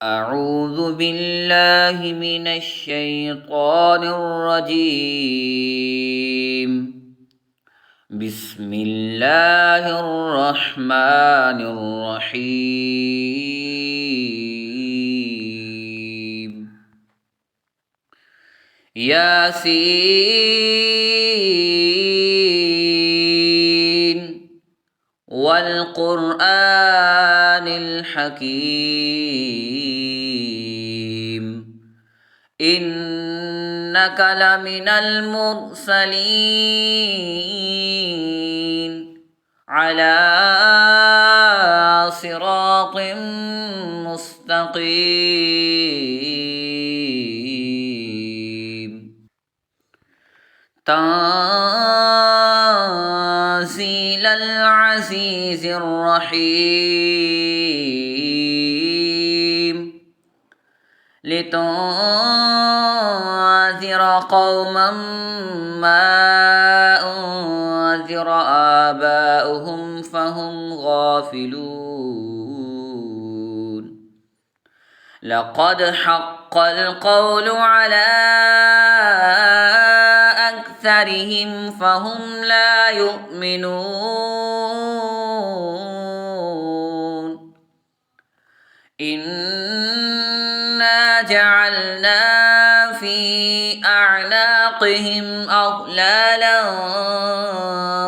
أعوذ بالله من الشيطان الرجيم. بسم الله الرحمن الرحيم. ياسين والقرآن الحكيم إنك لمن المرسلين على صراط مستقيم تنزيل العزيز الرحيم لتنذر قوما ما أنذر آباؤهم فهم غافلون لقد حق القول على أكثرهم فهم لا يؤمنون إنا جعلنا في أعناقهم أغلالا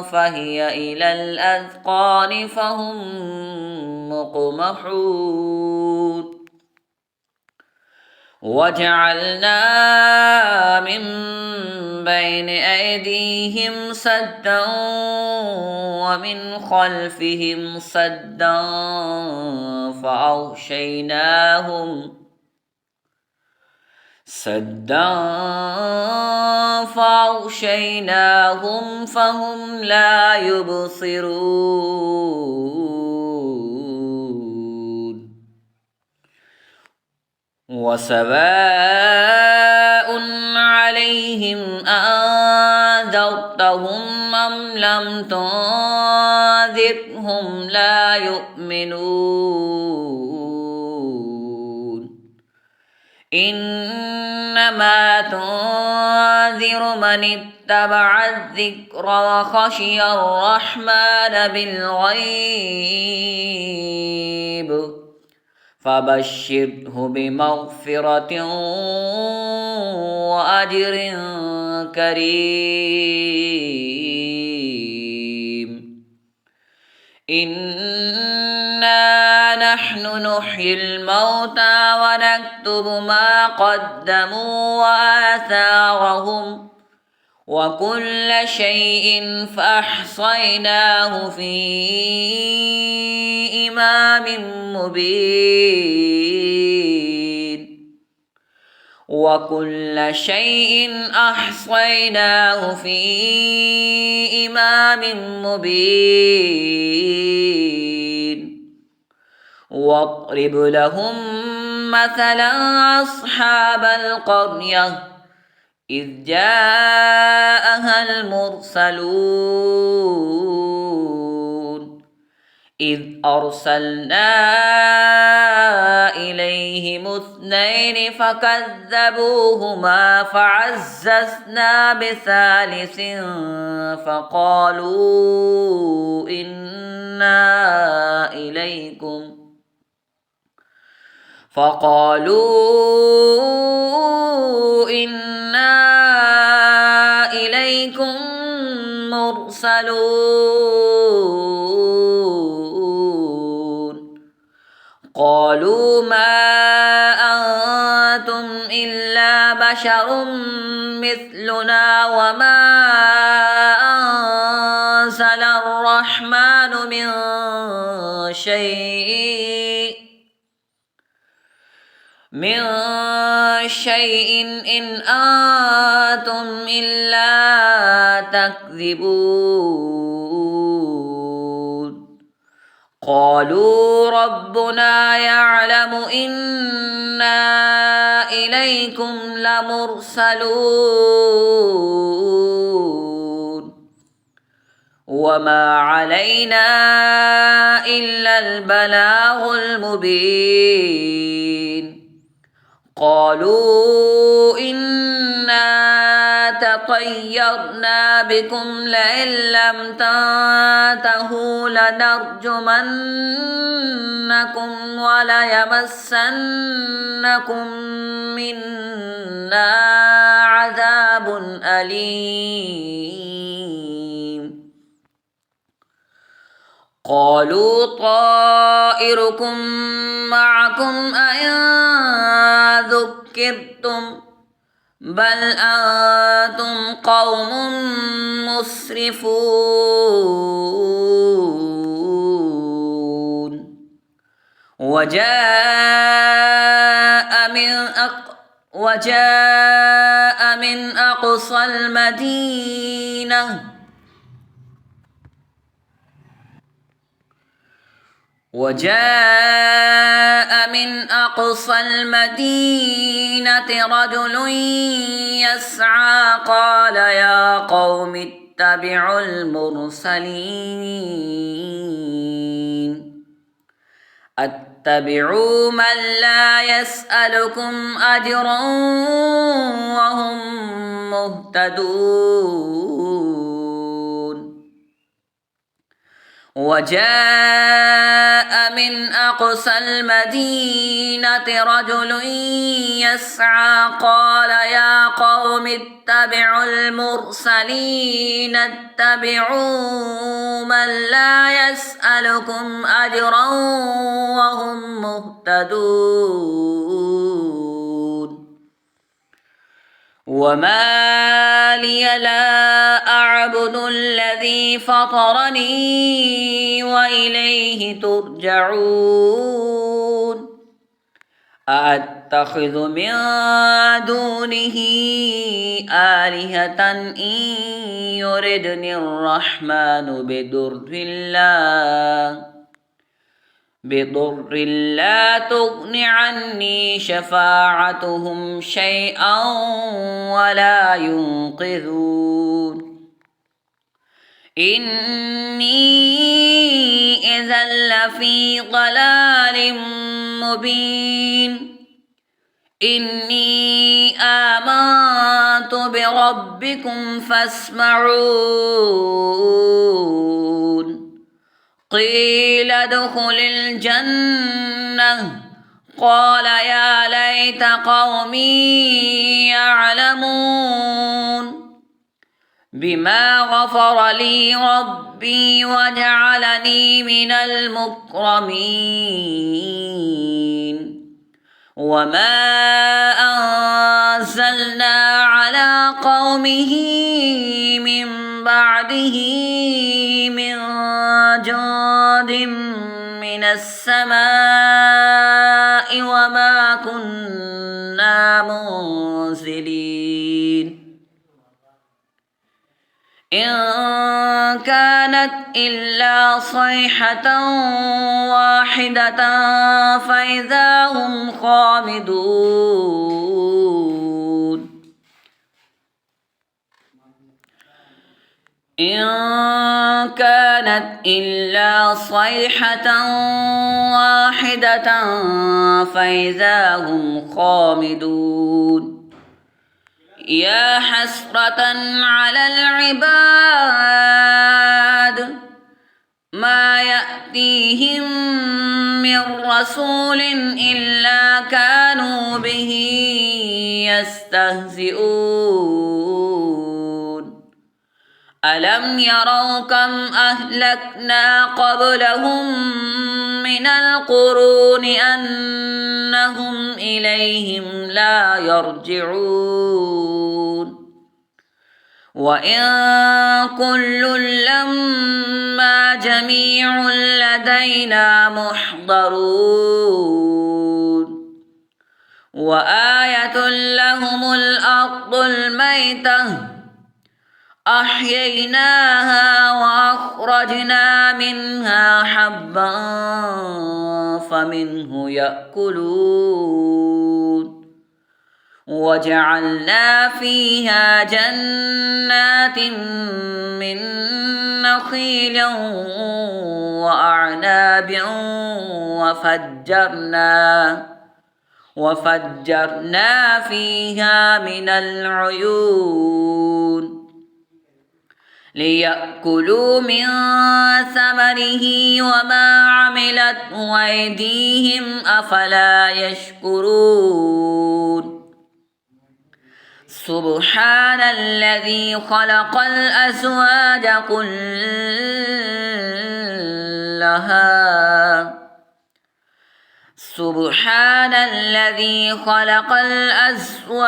فهي إلى الأذقان فهم مقمحون وجعلنا من بين أيديهم سدا ومن خلفهم سدا فأغشيناهم فهم لا يبصرون وسواء عليهم أنذرتهم أم لم تنذرهم لا يؤمنون إنما تنذر من اتبع الذكر وخشي الرحمن بالغيب فبشره بمغفرة وأجر كريم إنا نحن نحيي الموتى ونكتب ما قدموا وآثارهم وكل شيء فأحصيناه في إمام مبين وكل شيء أحصيناه في إمام مبين واضرب لهم مثلا أصحاب القرية إذ جاءها المرسلون إذ أرسلنا إليهم اثنين فكذبوهما فعززنا بثالث فقالوا إنا إليكم مرسلون قالوا ما أنتم إلا بشر مثلنا وما أنزل الرحمن من شيء إن أنتم إلا تكذبون قالوا ربنا يعلم إنا إليكم لمرسلون وما علينا إلا البلاغ المبين قالوا إنا تطيرنا بكم لئن لم تنتهوا لنرجمنكم وليمسنكم منا عذاب أليم قالوا طائركم معكم أئن ذكرتم بل أنتم قوم مسرفون وجاء من أقصى المدينة رجل يسعى قال يا قوم اتبعوا المرسلين اتبعوا من لا يسألكم أجرا وهم مهتدون وجاء من أقصى المدينة رجل يسعى قال يا قوم اتبعوا المرسلين اتبعوا من لا يسألكم أجرا وهم مهتدون وما لي لا أعبد الذي فطرني وإليه ترجعون أأتخذ من دونه آلهة إن يردني الرحمن بضر لا تغن عني شفاعتهم شيئا ولا ينقذون إني إذا لفي ضلال مبين إني آمنت بربكم فاسمعون قيل ادخل الجنة قال يا ليت قومي يعلمون بما غفر لي ربي وجعلني من المكرمين وما أنزلنا على قومه من بعده من جند من السماء وما كنا منزلين إن كانت إلا صيحة واحدة فإذا هم خامدون إن كانت إلا صيحة واحدة فإذا هم خامدون يا حسرة على العباد ما يأتيهم من رسول إلا كانوا به يستهزئون ألم يروا كم أهلكنا قبلهم من القرون أنهم إليهم لا يرجعون وإن كل لما جميع لدينا محضرون وآية لهم الأرض الميتة أحييناها وأخرجنا منها حبا فمنه يأكلون وجعلنا فيها جنات من نخيل وأعناب وفجرنا فيها من العيون ليأكلوا من ثمره وما عملته أيديهم أفلا يشكرون سبحان الذي خلق الأزواج كلها سبحان الذي خلق الأزواج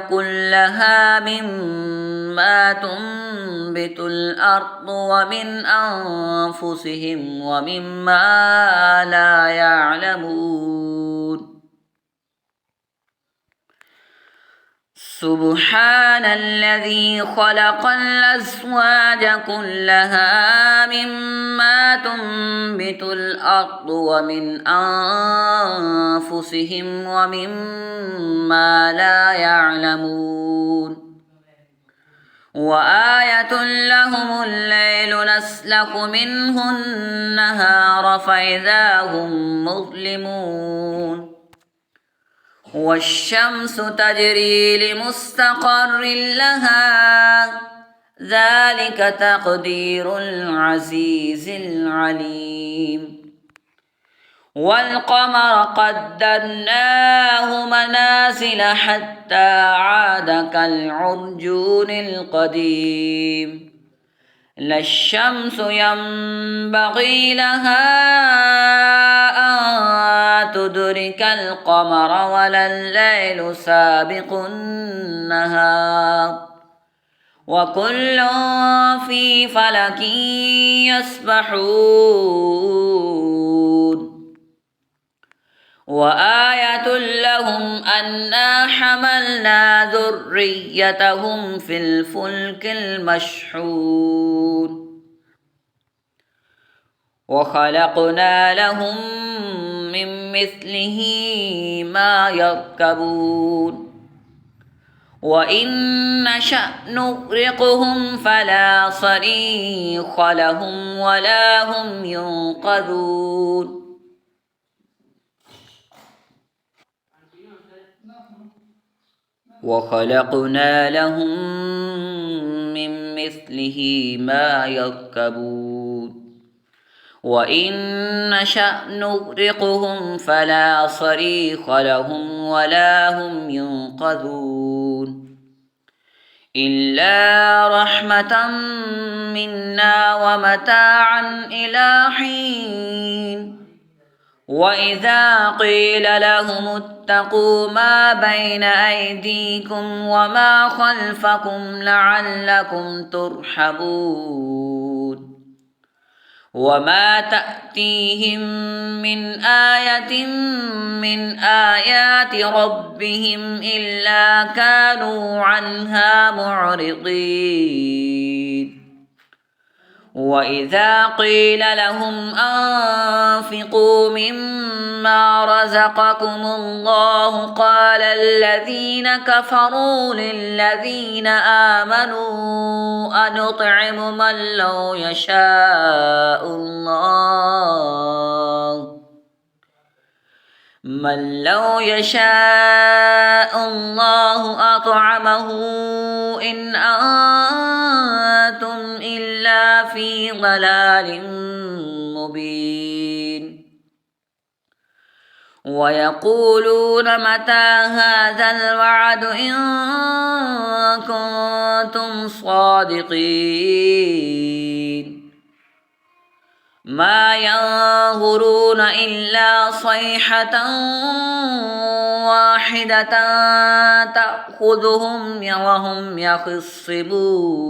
كلها مما تنبت الأرض ومن أنفسهم ومما لا يعلمون سبحان الذي خلق الأزواج كلها مما تنبت الأرض ومن أنفسهم ومما لا يعلمون وآية لهم الليل نسلخ منه النهار فإذا هم مظلمون والشمس تجري لمستقر لها ذلك تقدير العزيز العليم والقمر قدرناه منازل حتى عاد كالعرجون القديم لا الشمس ينبغي لها أن تدرك القمر ولا الليل سابق النهار وكل في فلك يسبحون وآية لهم أنا حملنا ذريتهم في الفلك المشحون وخلقنا لهم من مثله ما يركبون وإن نشأ نغرقهم فلا صريخ لهم ولا هم ينقذون وخلقنا لهم من مثله ما يركبون وإن نشأ نغرقهم فلا صريخ لهم ولا هم ينقذون إلا رحمة منا ومتاعا إلى حين وإذا قيل لهم اتقوا ما بين أيديكم وما خلفكم لعلكم ترحمون وما تأتيهم من آية من آيات ربهم إلا كانوا عنها معرضين وإذا قيل لهم أنفقوا مما رزقكم الله قال الذين كفروا للذين آمنوا أنطعم من لو يشاء الله أطعمه إن أنتم إلا في ضلال مبين ويقولون متى هذا الوعد إن كنتم صادقين ما ينظرون إلا صيحة واحدة تأخذهم وهم يخصمون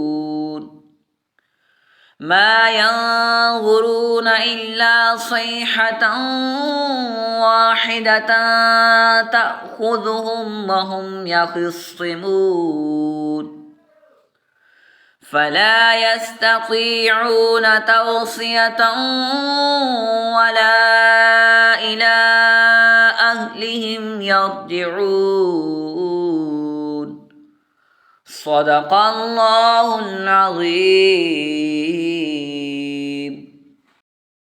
ما ينظرون إلا صيحة واحدة تأخذهم وهم يخصمون فلا يستطيعون توصية ولا إلى أهلهم يرجعون صدق الله العظيم.